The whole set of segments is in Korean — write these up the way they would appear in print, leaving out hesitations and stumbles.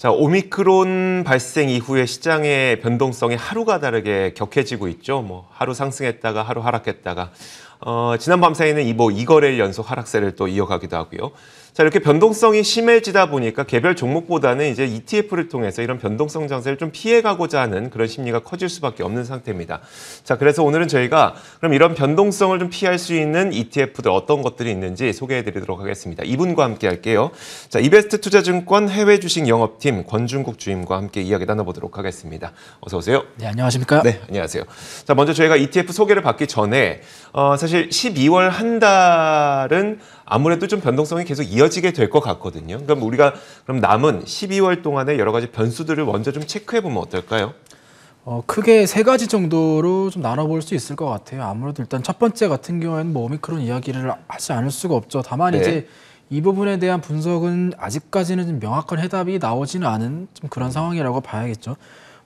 자, 오미크론 발생 이후에 시장의 변동성이 하루가 다르게 격해지고 있죠. 뭐 하루 상승했다가 하루 하락했다가 지난 밤 사이는 이 2거래일 연속 하락세를 또 이어가기도 하고요. 자, 이렇게 변동성이 심해지다 보니까 개별 종목보다는 이제 ETF를 통해서 이런 변동성 장세를 좀 피해가고자 하는 그런 심리가 커질 수밖에 없는 상태입니다. 자, 그래서 오늘은 저희가 그럼 이런 변동성을 좀 피할 수 있는 ETF들 어떤 것들이 있는지 소개해드리도록 하겠습니다. 이분과 함께 할게요. 자, 이베스트 투자증권 해외 주식 영업팀 권준국 주임과 함께 이야기 나눠보도록 하겠습니다. 어서 오세요. 네, 안녕하십니까? 네, 안녕하세요. 자, 먼저 저희가 ETF 소개를 받기 전에 사실 12월 한 달은 아무래도 좀 변동성이 계속 이어지게 될 것 같거든요. 그럼 우리가 남은 12월 동안에 여러 가지 변수들을 먼저 좀 체크해 보면 어떨까요? 크게 세 가지 정도로 좀 나눠볼 수 있을 것 같아요. 아무래도 일단 첫 번째 같은 경우에는 뭐 오미크론 이야기를 하지 않을 수가 없죠. 다만 네. 이제 이 부분에 대한 분석은 아직까지는 좀 명확한 해답이 나오지는 않은 좀 그런 상황이라고 봐야겠죠.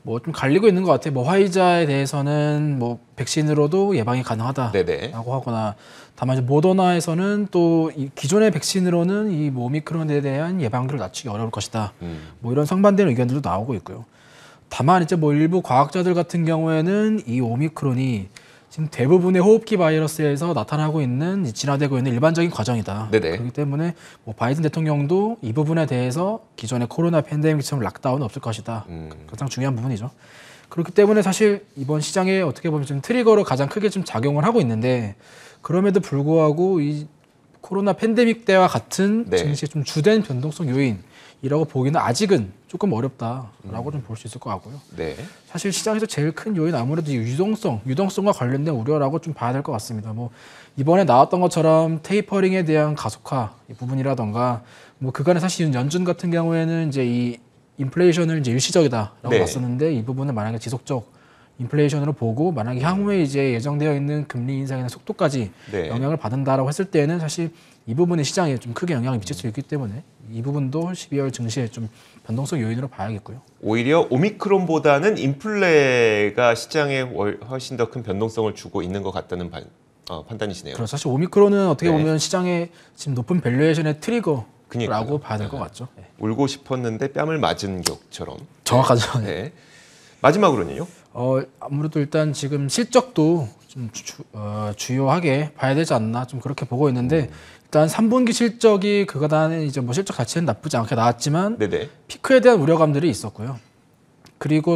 뭐 좀 갈리고 있는 것 같아요. 뭐 화이자에 대해서는 뭐 백신으로도 예방이 가능하다라고 하거나, 다만 이제 모더나에서는 또 이 기존의 백신으로는 이 뭐 오미크론에 대한 예방률을 낮추기 어려울 것이다. 뭐 이런 상반되는 의견들도 나오고 있고요. 다만 이제 뭐 일부 과학자들 같은 경우에는 이 오미크론이 지금 대부분의 호흡기 바이러스에서 나타나고 있는, 진화되고 있는 일반적인 과정이다. 네네. 그렇기 때문에 뭐 바이든 대통령도 이 부분에 대해서 기존의 코로나 팬데믹처럼 락다운은 없을 것이다. 가장 중요한 부분이죠. 그렇기 때문에 사실 이번 시장에 어떻게 보면 좀 트리거로 가장 크게 좀 작용을 하고 있는데, 그럼에도 불구하고 이 코로나 팬데믹 때와 같은 네. 증시의 좀 주된 변동성 요인이라고 보기는 아직은 조금 어렵다라고 좀 볼 수 있을 것 같고요. 네. 사실 시장에서 제일 큰 요인 아무래도 이 유동성과 관련된 우려라고 좀 봐야 될 것 같습니다. 뭐 이번에 나왔던 것처럼 테이퍼링에 대한 가속화 이 부분이라던가, 뭐 그간에 사실 연준 같은 경우에는 이제 이 인플레이션을 이제 일시적이다라고 네. 봤었는데, 이 부분을 만약에 지속적 인플레이션으로 보고 만약에 향후에 이제 예정되어 있는 금리 인상의 속도까지 네. 영향을 받는다라고 했을 때는 사실 이 부분이 시장에 좀 크게 영향을 미칠 수 있기 때문에 이 부분도 12월 증시의 좀 변동성 요인으로 봐야겠고요. 오히려 오미크론보다는 인플레가 시장에 훨씬 더 큰 변동성을 주고 있는 것 같다는 판단이시네요. 그래서 사실 오미크론은 어떻게 네. 보면 시장에 지금 높은 밸류에이션의 트리거라고 그러니까요. 봐야 될 것 같죠. 네. 울고 싶었는데 뺨을 맞은 격처럼. 정확하죠. 네. 네. 마지막으로는요? 아무래도 일단 지금 실적도 좀 주요하게 봐야 되지 않나 좀 그렇게 보고 있는데, 일단 3분기 실적이 그거다는 이제 뭐 실적 자체는 나쁘지 않게 나왔지만 네네. 피크에 대한 우려감들이 있었고요. 그리고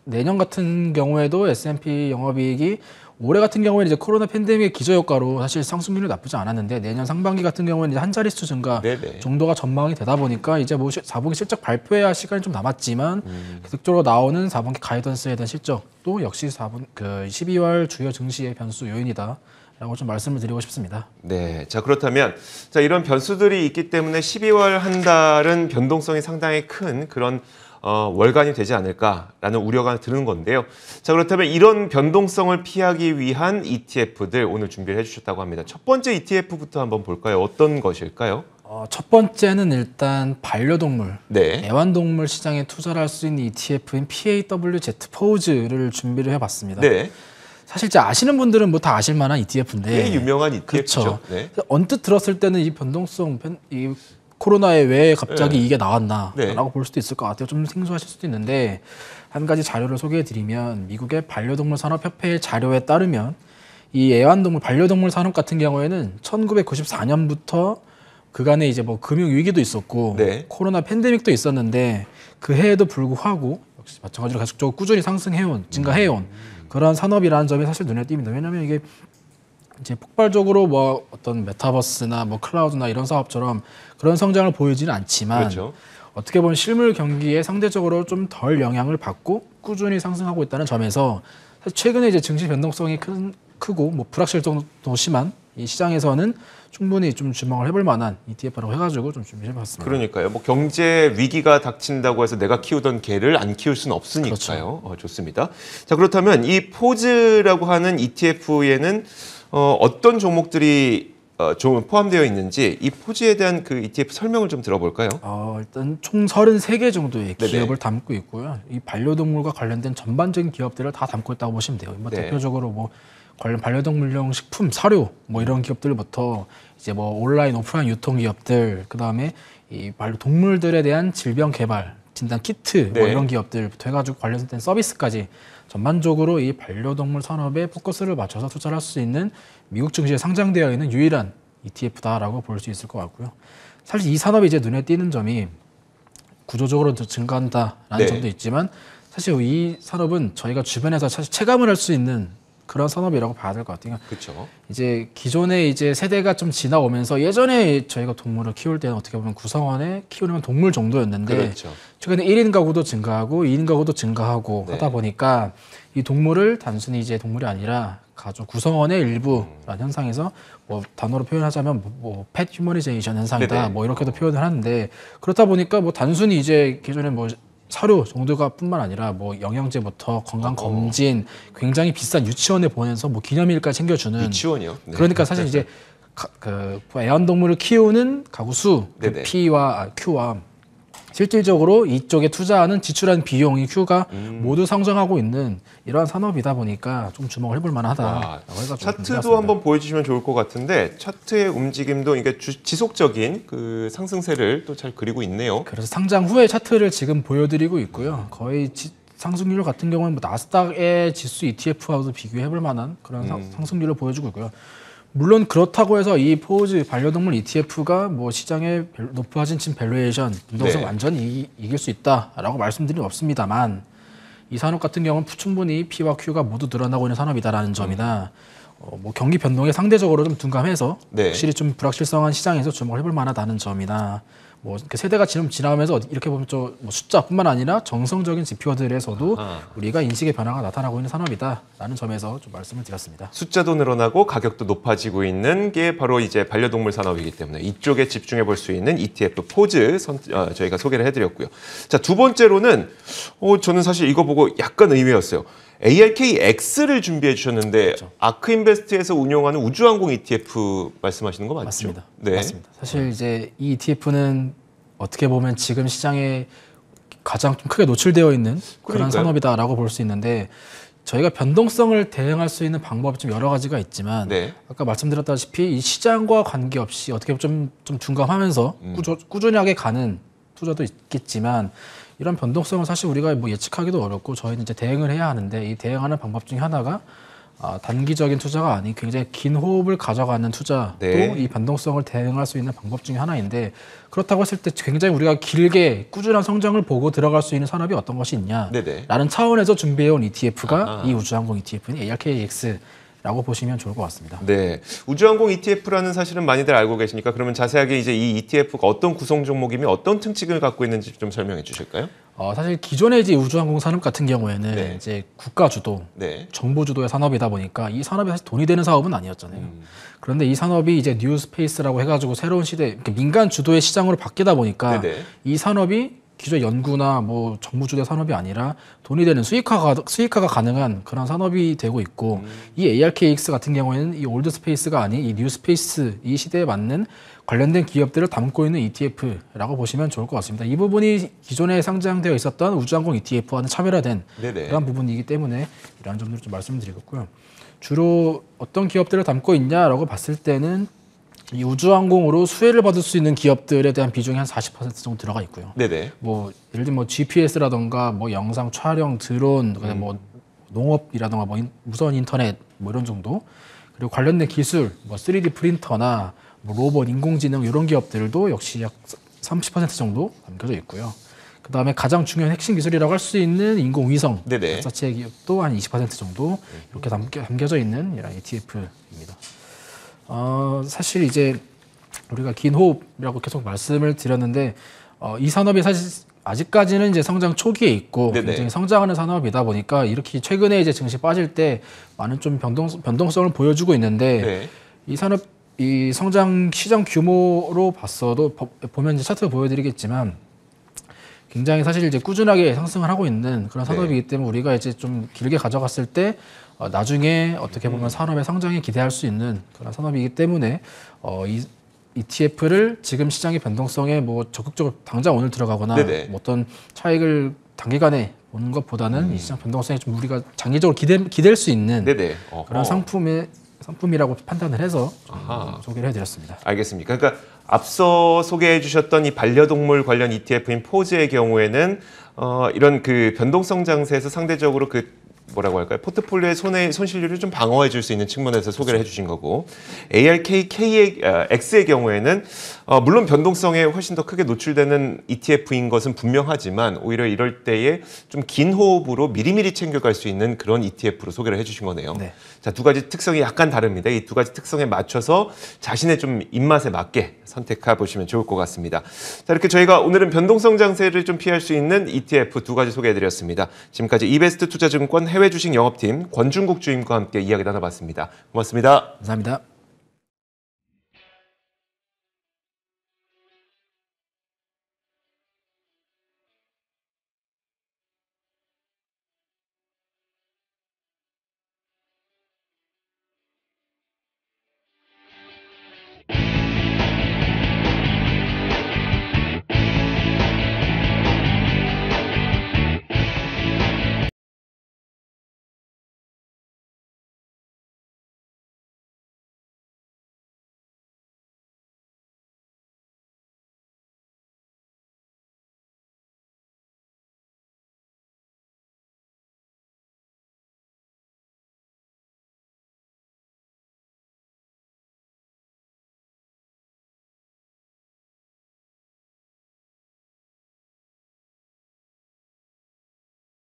내년 같은 경우에도 S&P 영업이익이 올해 같은 경우에는 이제 코로나 팬데믹의 기저효과로 사실 상승률이 나쁘지 않았는데, 내년 상반기 같은 경우에는 이제 한 자릿수 증가 네네. 정도가 전망이 되다 보니까 이제 뭐 4분기 실적 발표해야 할 시간이 좀 남았지만 계속적으로 나오는 4분기 가이던스에 대한 실적도 역시 12월 주요 증시의 변수 요인이다라고 좀 말씀을 드리고 싶습니다. 네, 자 그렇다면 이런 변수들이 있기 때문에 12월 한 달은 변동성이 상당히 큰 그런 월간이 되지 않을까라는 우려가 드는 건데요. 자 그렇다면 이런 변동성을 피하기 위한 ETF들 오늘 준비를 해주셨다고 합니다. 첫 번째 ETF부터 한번 볼까요? 어떤 것일까요? 첫 번째는 일단 반려동물, 네. 애완동물 시장에 투자를 할 수 있는 ETF인 PAWZ-POS를 준비를 해봤습니다. 네. 사실 이제 아시는 분들은 뭐 다 아실 만한 ETF인데, 꽤 유명한 ETF죠. 그렇죠. 네. 언뜻 들었을 때는 이 변동성, 이 코로나에 왜 갑자기 네. 이게 나왔나라고 네. 볼 수도 있을 것 같아요. 좀 생소하실 수도 있는데, 한 가지 자료를 소개해드리면 미국의 반려동물 산업협회의 자료에 따르면 이 애완동물, 반려동물 산업 같은 경우에는 1994년부터 그간에 이제 뭐 금융 위기도 있었고 네. 코로나 팬데믹도 있었는데, 그 해에도 불구하고 역시 마찬가지로 계속적으로 꾸준히 상승해온, 증가해온 그런 산업이라는 점이 사실 눈에 띕니다. 왜냐하면 이게 이제 폭발적으로 뭐 어떤 메타버스나 뭐 클라우드나 이런 사업처럼 그런 성장을 보이지는 않지만, 그렇죠. 어떻게 보면 실물 경기에 상대적으로 좀 덜 영향을 받고 꾸준히 상승하고 있다는 점에서 사실 최근에 이제 증시 변동성이 크고 뭐 불확실성도 심한 이 시장에서는 충분히 좀 주목을 해볼 만한 ETF라고 해가지고 좀 준비해봤습니다. 그러니까요. 뭐 경제 위기가 닥친다고 해서 내가 키우던 개를 안 키울 수는 없으니까요. 그렇죠. 좋습니다. 자 그렇다면 이 포즈라고 하는 ETF에는 어떤 종목들이 좀 포함되어 있는지 이 포즈에 대한 그 ETF 설명을 좀 들어볼까요? 일단 총 33개 정도의 네네. 기업을 담고 있고요. 이 반려동물과 관련된 전반적인 기업들을 다 담고 있다고 보시면 돼요. 뭐 네. 대표적으로 뭐 관련 반려동물용 식품, 사료 뭐 이런 기업들부터 이제 뭐 온라인, 오프라인 유통 기업들, 그다음에 이 동물들에 대한 질병 개발, 진단 키트 뭐 네. 이런 기업들부터 해가지고 관련된 서비스까지 전반적으로 이 반려동물 산업에 포커스를 맞춰서 투자를 할 수 있는 미국 증시에 상장되어 있는 유일한 ETF다라고 볼 수 있을 것 같고요. 사실 이 산업이 이제 눈에 띄는 점이 구조적으로 증가한다라는 네. 점도 있지만 사실 이 산업은 저희가 주변에서 사실 체감을 할 수 있는 그런 산업이라고 봐야 될 것 같아요. 그렇죠. 이제 기존에 이제 세대가 좀 지나오면서 예전에 저희가 동물을 키울 때는 어떻게 보면 구성원에 키우는 동물 정도였는데 그렇죠. 최근에 1인 가구도 증가하고 2인 가구도 증가하고 네. 하다 보니까 이 동물을 단순히 이제 동물이 아니라 가족 구성원의 일부라는 현상에서 뭐 단어로 표현하자면 뭐 펫 휴머니제이션 현상이다 네네. 뭐 이렇게도 표현을 하는데 그렇다 보니까 뭐 단순히 이제 기존에 뭐 사료 정도가 뿐만 아니라 뭐 영양제부터 건강 검진 굉장히 비싼 유치원에 보내서 뭐 기념일까지 챙겨주는 유치원이요? 네. 그러니까 사실 이제 그 애완동물을 키우는 가구 수, 그 네네. P와 Q와 실질적으로 이쪽에 투자하는 지출한 비용이 Q가 모두 상승하고 있는 이러한 산업이다 보니까 좀 주목을 해볼 만하다라고 해서 차트도 한번 보여주시면 좋을 것 같은데 차트의 움직임도 이게 지속적인 그 상승세를 또 잘 그리고 있네요. 그래서 상장 후의 차트를 지금 보여드리고 있고요. 거의 상승률 같은 경우는 뭐 나스닥의 지수 ETF와도 비교해볼 만한 그런 상승률을 보여주고 있고요. 물론 그렇다고 해서 이 포즈 반려동물 ETF가 뭐 시장의 높아진 지금 밸류에이션, 변동성 네. 완전히 이길 수 있다라고 말씀드리는 없습니다만 이 산업 같은 경우는 충분히 P와 Q가 모두 늘어나고 있는 산업이다라는 점이나 뭐 경기 변동에 상대적으로 좀 둔감해서 네. 확실히 좀 불확실성한 시장에서 주목을 해볼 만하다는 점이나 뭐 세대가 지나면서 이렇게 보면 뭐 숫자뿐만 아니라 정성적인 지표들에서도 우리가 인식의 변화가 나타나고 있는 산업이다라는 점에서 좀 말씀을 드렸습니다. 숫자도 늘어나고 가격도 높아지고 있는 게 바로 이제 반려동물 산업이기 때문에 이쪽에 집중해 볼 수 있는 ETF 포즈 저희가 소개를 해드렸고요. 자, 두 번째로는 저는 사실 이거 보고 약간 의외였어요. ARKX를 준비해 주셨는데 그렇죠. 아크인베스트에서 운영하는 우주항공 ETF 말씀하시는 거 맞죠? 맞습니다. 네. 맞습니다. 사실 이제 이 ETF는 어떻게 보면 지금 시장에 가장 좀 크게 노출되어 있는 그런 그러니까요. 산업이다라고 볼 수 있는데 저희가 변동성을 대응할 수 있는 방법이 좀 여러 가지가 있지만 네. 아까 말씀드렸다시피 이 시장과 관계없이 어떻게 보면 좀 둔감하면서 꾸준하게 가는 투자도 있겠지만 이런 변동성을 사실 우리가 뭐 예측하기도 어렵고 저희는 이제 대응을 해야 하는데 이 대응하는 방법 중에 하나가 단기적인 투자가 아닌 굉장히 긴 호흡을 가져가는 투자도 네. 이 변동성을 대응할 수 있는 방법 중에 하나인데 그렇다고 했을 때 굉장히 우리가 길게 꾸준한 성장을 보고 들어갈 수 있는 산업이 어떤 것이 네네. 있냐라는 차원에서 준비해온 ETF가 이 우주항공 ETF인 ARKX라고 보시면 좋을 것 같습니다. 네, 우주항공 ETF라는 사실은 많이들 알고 계시니까 그러면 자세하게 이제 이 ETF가 어떤 구성 종목이며 어떤 특징을 갖고 있는지 좀 설명해 주실까요? 사실 기존의 이제 우주항공 산업 같은 경우에는 네. 이제 국가 주도, 네. 정부 주도의 산업이다 보니까 이 산업이 사실 돈이 되는 사업은 아니었잖아요. 그런데 이 산업이 이제 뉴스페이스라고 해가지고 새로운 시대, 민간 주도의 시장으로 바뀌다 보니까 네네. 이 산업이 기존 연구나 뭐 정부 주도의 산업이 아니라 돈이 되는 수익화가 가능한 그런 산업이 되고 있고 이 ARKX 같은 경우에는 이 올드 스페이스가 아닌 이 뉴 스페이스 이 시대에 맞는 관련된 기업들을 담고 있는 ETF라고 보시면 좋을 것 같습니다. 이 부분이 기존에 상장되어 있었던 우주항공 ETF와는 차별화된 네네. 그런 부분이기 때문에 이러한 점들을 좀 말씀드리겠고요. 주로 어떤 기업들을 담고 있냐라고 봤을 때는 이 우주항공으로 수혜를 받을 수 있는 기업들에 대한 비중이 한 40% 정도 들어가 있고요. 네네. 뭐 예를 들면 뭐 GPS라던가 뭐 영상 촬영, 드론, 그다음에 뭐 농업이라던가 뭐 무선 인터넷 뭐 이런 정도 그리고 관련된 기술, 뭐 3D 프린터나 뭐 로봇, 인공지능 이런 기업들도 역시 약 30% 정도 담겨져 있고요. 그다음에 가장 중요한 핵심 기술이라고 할 수 있는 인공위성 네네. 자체 기업도 한 20% 정도 이렇게 담겨져 있는 이런 ETF입니다. 사실 이제 우리가 긴 호흡이라고 계속 말씀을 드렸는데 이 산업이 사실 아직까지는 이제 성장 초기에 있고 네네. 굉장히 성장하는 산업이다 보니까 이렇게 최근에 이제 증시 빠질 때 많은 좀 변동성을 보여주고 있는데 네. 이 산업 이 성장 시장 규모로 봤어도 보면 이제 차트 보여드리겠지만 굉장히 사실 이제 꾸준하게 상승을 하고 있는 그런 산업이기 때문에 우리가 이제 좀 길게 가져갔을 때 나중에 어떻게 보면 산업의 성장에 기대할 수 있는 그런 산업이기 때문에 이 ETF를 지금 시장의 변동성에 뭐 적극적으로 당장 오늘 들어가거나 네네. 뭐 어떤 차익을 단기간에 보는 것보다는 이 시장 변동성이 좀 우리가 장기적으로 기댈 수 있는 네네. 그런 상품이라고 판단을 해서 아하. 소개를 해드렸습니다. 알겠습니까? 그러니까 앞서 소개해 주셨던 이 반려동물 관련 ETF인 포즈의 경우에는 이런 그 변동성 장세에서 상대적으로 그 뭐라고 할까요? 포트폴리오의 손실률을 좀 방어해 줄 수 있는 측면에서 소개를 해주신 거고, ARKX의 경우에는 물론 변동성에 훨씬 더 크게 노출되는 ETF인 것은 분명하지만 오히려 이럴 때에 좀 긴 호흡으로 미리미리 챙겨갈 수 있는 그런 ETF로 소개를 해주신 거네요. 네. 자, 두 가지 특성이 약간 다릅니다. 이 두 가지 특성에 맞춰서 자신의 좀 입맛에 맞게 선택해 보시면 좋을 것 같습니다. 자, 이렇게 저희가 오늘은 변동성 장세를 좀 피할 수 있는 ETF 두 가지 소개해드렸습니다. 지금까지 이베스트 투자증권 해외 주식 영업팀 권중국 주임과 함께 이야기 나눠봤습니다. 고맙습니다. 감사합니다.